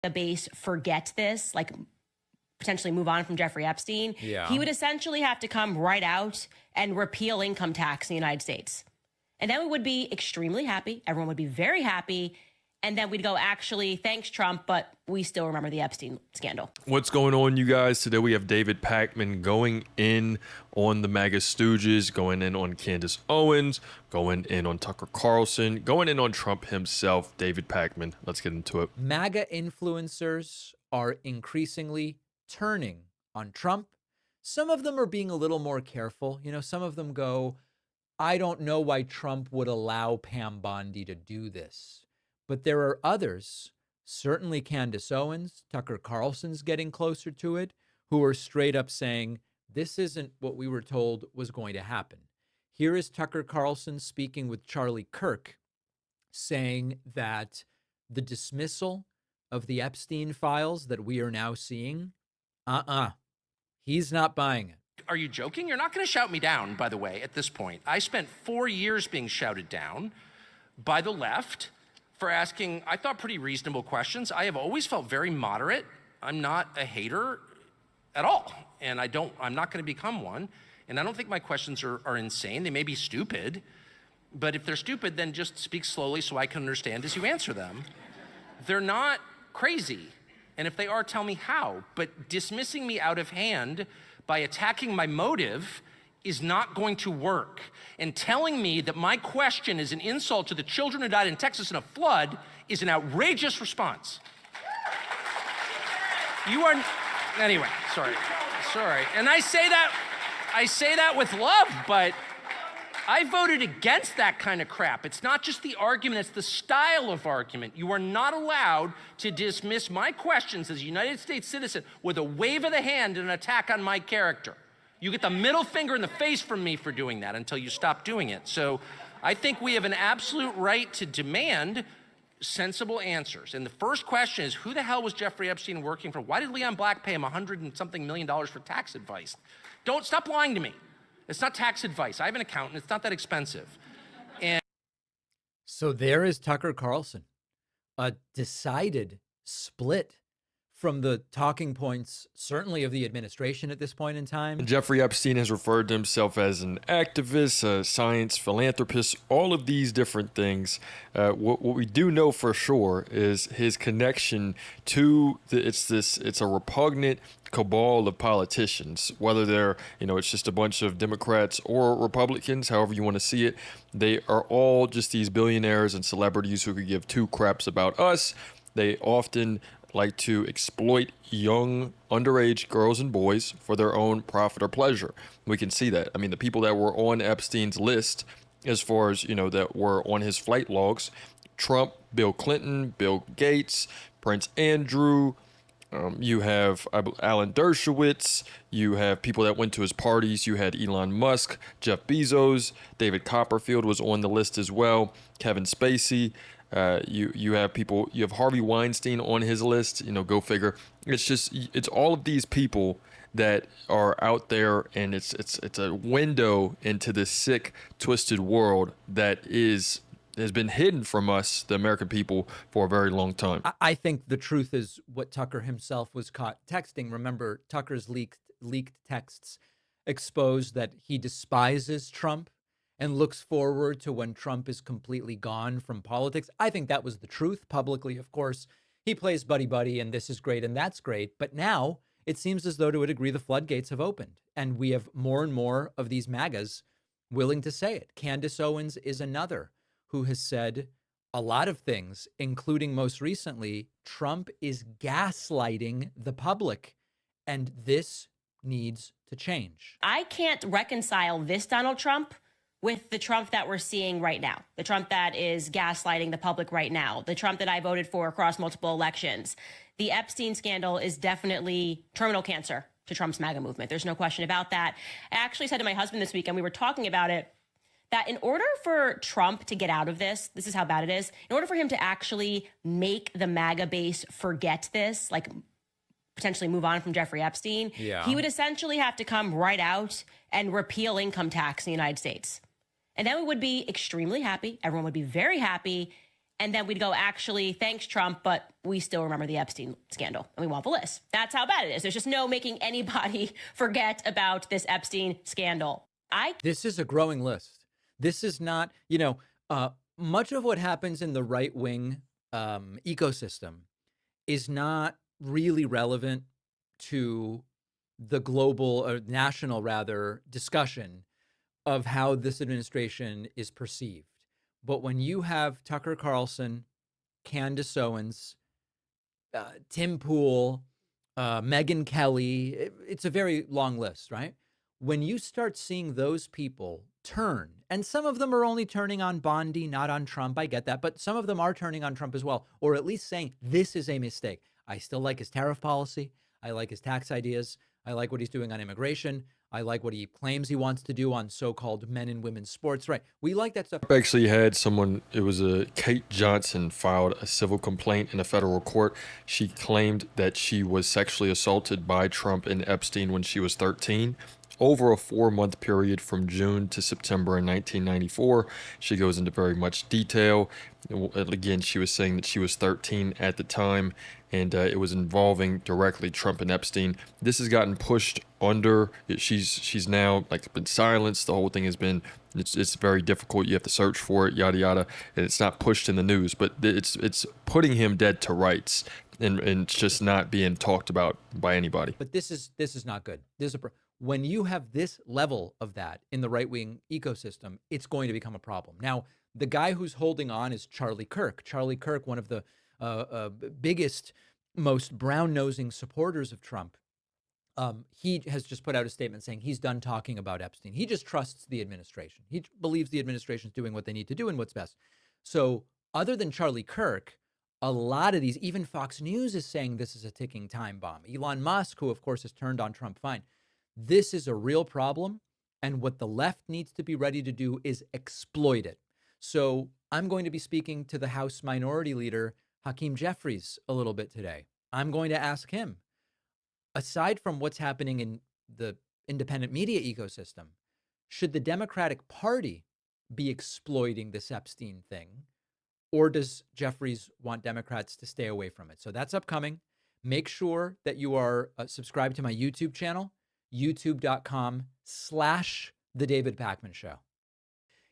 the base forget this, like potentially move on from Jeffrey Epstein, he would essentially have to come right out and repeal income tax in the United States. And then we would be extremely happy. Everyone would be very happy. And then we'd go, actually, thanks, Trump, but we still remember the Epstein scandal. What's going on, you guys? Today we have David Pakman going in on the MAGA stooges, going in on Candace Owens, going in on Tucker Carlson, going in on Trump himself. David Pakman, let's get into it. MAGA influencers are increasingly turning on Trump. Some of them are being a little more careful. You know, some of them go, I don't know why Trump would allow Pam Bondi to do this. But there are others, certainly Candace Owens, Tucker Carlson's getting closer to it, who are straight up saying, this isn't what we were told was going to happen. Here is Tucker Carlson speaking with Charlie Kirk, saying that the dismissal of the Epstein files that we are now seeing, he's not buying it. Are you joking? You're not going to shout me down, by the way, at this point. I spent 4 years being shouted down by the left for asking, I thought, pretty reasonable questions. I have always felt very moderate. I'm not a hater at all, and I'm not going to become one. And I don't think my questions are insane. They may be stupid, but if they're stupid, then just speak slowly so I can understand as you answer them. They're not crazy, and if they are, tell me how. But dismissing me out of hand by attacking my motive is not going to work. And telling me that my question is an insult to the children who died in Texas in a flood is an outrageous response. Anyway, sorry. And I say that with love, but I voted against that kind of crap. It's not just the argument, it's the style of argument. You are not allowed to dismiss my questions as a United States citizen with a wave of the hand and an attack on my character. You get the middle finger in the face from me for doing that until you stop doing it. So I think we have an absolute right to demand sensible answers. And the first question is, who the hell was Jeffrey Epstein working for? Why did Leon Black pay him $100 and something million for tax advice? Don't stop lying to me. It's not tax advice. I have an accountant. It's not that expensive. And so there is Tucker Carlson, a decided split from the talking points, certainly of the administration at this point in time. Jeffrey Epstein has referred to himself as an activist, a science philanthropist, all of these different things. What we do know for sure is his connection to it's a repugnant cabal of politicians, whether they're, it's just a bunch of Democrats or Republicans, however you want to see it. They are all just these billionaires and celebrities who could give two craps about us. They often like to exploit young underage girls and boys for their own profit or pleasure. We can see that. I mean, the people that were on Epstein's list, as far as, that were on his flight logs, Trump, Bill Clinton, Bill Gates, Prince Andrew, you have Alan Dershowitz, you have people that went to his parties, you had Elon Musk, Jeff Bezos, David Copperfield was on the list as well, Kevin Spacey. You have people, you have Harvey Weinstein on his list, go figure. It's all of these people that are out there, and it's a window into this sick, twisted world that has been hidden from us, the American people, for a very long time. I think the truth is what Tucker himself was caught texting. Remember, Tucker's leaked texts exposed that he despises Trump and looks forward to when Trump is completely gone from politics. I think that was the truth publicly, of course. He plays buddy-buddy, and this is great, and that's great. But now it seems as though, to a degree, the floodgates have opened, and we have more and more of these MAGAs willing to say it. Candace Owens is another who has said a lot of things, including most recently, Trump is gaslighting the public, and this needs to change. I can't reconcile this Donald Trump with the Trump that we're seeing right now, the Trump that is gaslighting the public right now, the Trump that I voted for across multiple elections. The Epstein scandal is definitely terminal cancer to Trump's MAGA movement. There's no question about that. I actually said to my husband this week, and we were talking about it, that in order for Trump to get out of this is how bad it is, in order for him to actually make the MAGA base forget this, like potentially move on from Jeffrey Epstein, he would essentially have to come right out and repeal income tax in the United States. And then we would be extremely happy. Everyone would be very happy. And then we'd go, actually, thanks, Trump, but we still remember the Epstein scandal and we want the list. That's how bad it is. There's just no making anybody forget about this Epstein scandal. This is a growing list. This is not, much of what happens in the right-wing ecosystem is not really relevant to the global or national, rather, discussion of how this administration is perceived. But when you have Tucker Carlson, Candace Owens, Tim Pool, Megyn Kelly, it's a very long list, right? When you start seeing those people turn, and some of them are only turning on Bondi, not on Trump, I get that, but some of them are turning on Trump as well, or at least saying this is a mistake. I still like his tariff policy. I like his tax ideas. I like what he's doing on immigration. I like what he claims he wants to do on so-called men and women's sports. Right. We like that stuff. I actually had someone, it was Kate Johnson, filed a civil complaint in a federal court. She claimed that she was sexually assaulted by Trump and Epstein when she was 13. Over a 4-month period from June to September in 1994. She goes into very much detail. Again, she was saying that she was 13 at the time, and it was involving directly Trump and Epstein. This has gotten pushed under. She's now been silenced. The whole thing has been. It's very difficult. You have to search for it, yada yada, and it's not pushed in the news. But it's putting him dead to rights, and it's just not being talked about by anybody. But this is not good. When you have this level of that in the right-wing ecosystem, it's going to become a problem. Now, the guy who's holding on is Charlie Kirk. Charlie Kirk, one of the biggest, most brown-nosing supporters of Trump, he has just put out a statement saying he's done talking about Epstein. He just trusts the administration. He believes the administration is doing what they need to do and what's best. So other than Charlie Kirk, a lot of these, even Fox News is saying this is a ticking time bomb. Elon Musk, who of course has turned on Trump, fine. This is a real problem, and what the left needs to be ready to do is exploit it. So I'm going to be speaking to the House Minority Leader, Hakeem Jeffries, a little bit today. I'm going to ask him, aside from what's happening in the independent media ecosystem, should the Democratic Party be exploiting this Epstein thing, or does Jeffries want Democrats to stay away from it? So that's upcoming. Make sure that you are subscribed to my YouTube channel, youtube.com/The David Pakman Show.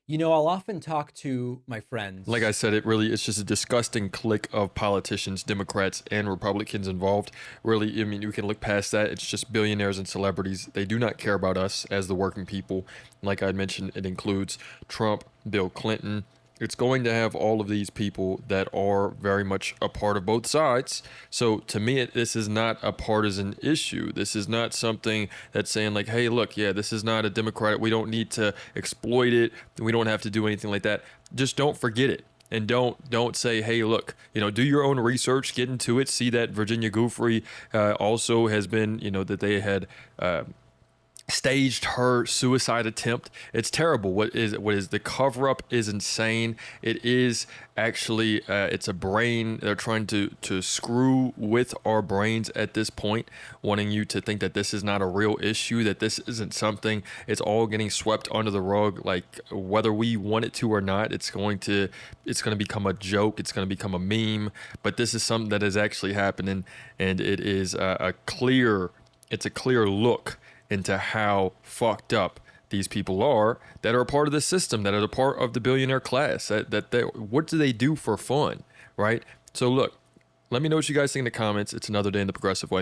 I'll often talk to my friends. Like I said, it's just a disgusting clique of politicians, Democrats and Republicans involved. Really, you can look past that. It's just billionaires and celebrities. They do not care about us as the working people. Like I mentioned, it includes Trump, Bill Clinton. It's going to have all of these people that are very much a part of both sides. So to me, this is not a partisan issue. This is not something that's saying hey, look, this is not a Democratic. We don't need to exploit it. We don't have to do anything like that. Just don't forget it. And don't say, hey, look, do your own research, get into it. See that Virginia Giuffre also has been, that they had staged her suicide attempt. It's terrible. What is the cover up is insane. It is actually it's a brain. They're trying to screw with our brains at this point, wanting you to think that this is not a real issue, that this isn't something. It's all getting swept under the rug. Whether we want it to or not, it's going to become a joke. It's going to become a meme. But this is something that is actually happening, and it is a clear look into how fucked up these people are that are a part of the system, that are a part of the billionaire class, what do they do for fun, right? So look, let me know what you guys think in the comments. It's another day in the progressive way.